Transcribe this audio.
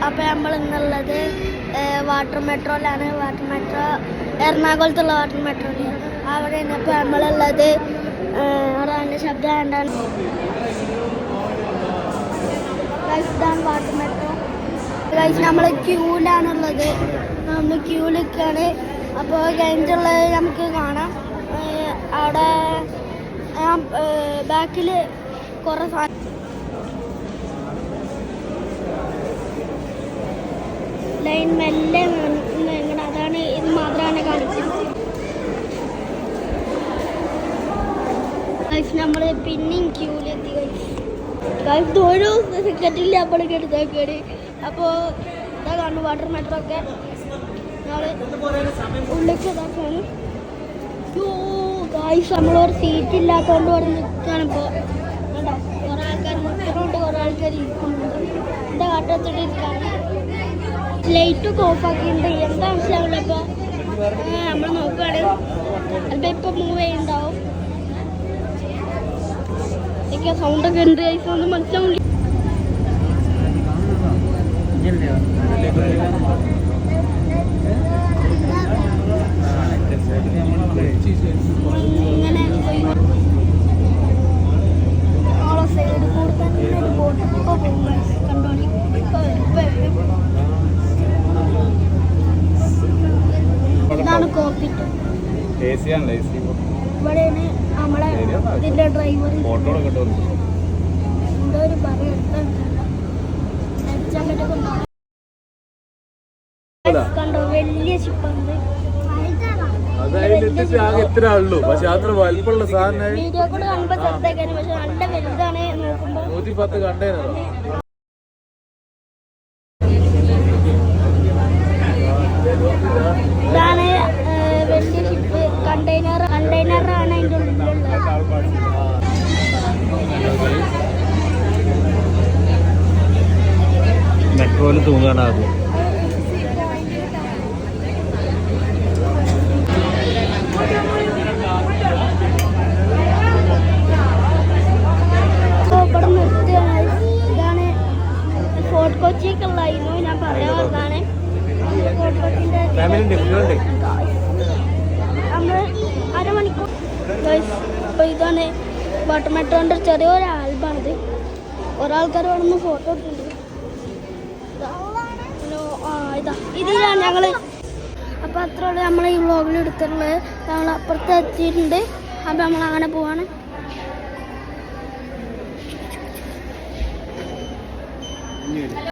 അപ്പോൾ നമ്മൾ ഇന്നുള്ളത് വാട്ടർ മെട്രോയിലാണ്. വാട്ടർ മെട്രോ എറണാകുളത്തുള്ള വാട്ടർ മെട്രോയിൽ അവിടെയാണ് ഇപ്പോൾ നമ്മളുള്ളത്. അവിടെ അതിൻ്റെ ശബ്ദം എന്താണ് ഇതാണ് വാട്ടർ മെട്രോ. നമ്മൾ ക്യൂവിലാണുള്ളത്. നമ്മൾ ക്യൂവിലൊക്കെയാണ്. അപ്പോൾ കഴിഞ്ഞിട്ടുള്ളത് നമുക്ക് കാണാം. അവിടെ ബാക്കിൽ കുറേ ലൈൻ മെല്ലെ ഇങ്ങനെ അതാണ്. ഇത് മാത്രമാണ് കാണിച്ചത്. നമ്മൾ പിന്നെയും ക്യൂവിലെത്തി ഓരോ സെക്കൻഡിൽ നമ്മളൊക്കെ എടുത്തേക്കാണ്. അപ്പോൾ ഇതാ കാണുന്നു വാട്ടർ മെട്രോ ഒക്കെ. ഞങ്ങൾ ഉള്ളിലേക്ക് ഇതാക്കാണ്. നമ്മളൊരു സീറ്റ് ഇല്ലാത്തതുകൊണ്ട് ഇവിടെ നിൽക്കുകയാണ്. ഇപ്പോൾ കേട്ടോ കുറേ ആൾക്കാർ നിൽക്കുന്നുണ്ട്, കുറേ ആൾക്കാർ ഇരിക്കുന്നുണ്ട്. എൻ്റെ കാട്ടത്തിട്ട് ഇരിക്കാണ്. ലൈറ്റൊക്കെ ഓഫാക്കിയിട്ടുണ്ട്. എന്താ മനസ്സിലാവില്ല. ഇപ്പോൾ നമ്മൾ നോക്കുകയാണ്. ചിലപ്പോൾ ഇപ്പോൾ മൂവ് ചെയ്യുന്നുണ്ടാവും. എനിക്ക് സൗണ്ടൊക്കെ ഉണ്ട്. ഈ സൗണ്ട് മനസ്സിലാവില്ല. ഇങ്ങനെ ഓളോ സൈഡ് കൂടെ തന്നെ ഒരു ബോട്ട് ഇപ്പോൾ പോകും. കണ്ടോളി. ഇതാണ് കോപ്പിറ്റ്. ഇവിടെയാണ് നമ്മളെ ഇതിൻ്റെ ഡ്രൈവർ. എന്തോ ഒരു കണ്ടോ വലിയ ഷിപ്പുണ്ട്. വീഡിയോ കൂടെ കാണുമ്പോൾ ചെറുതാക്കാനും പക്ഷെ നല്ല വലുതാണ്. നോക്കുമ്പോൾ ഇതാണ് വലിയ ഷിപ്പ്. കണ്ടെയ്നറാണ് അതിൻ്റെ ഉള്ളിലുള്ളത്. മെട്രോയിൽ തൂങ്ങാനാകും. ഇവിടെ നിർത്തുകയാണ്. ഇതാണ് ഫോർട്ട് കൊച്ചിയൊക്കെയുള്ളതായിരുന്നു. ഞാൻ പറയാൻ വന്നതാണ്. ഫോർട്ട് കൊച്ചിൻ്റെ നമ്മൾ അരമണിക്കൂർ. ഇപ്പോൾ ഇതാണ് വാട്ടർ മെട്രോൻ്റെ ചെറിയൊരു ആൽബാണിത്. ഒരാൾക്കാർ അവിടെ നിന്ന് ഫോട്ടോ എടുക്കുന്നുണ്ട്. ഇതിലാണ് ഞങ്ങൾ. അപ്പോൾ അത്രയോടെ നമ്മൾ ഈ വ്ളോഗിൽ എടുത്തിട്ടുള്ളത്. ഞങ്ങൾ അപ്പുറത്ത് എത്തിയിട്ടുണ്ട്. അപ്പോൾ നമ്മൾ അങ്ങനെ പോവാണ്.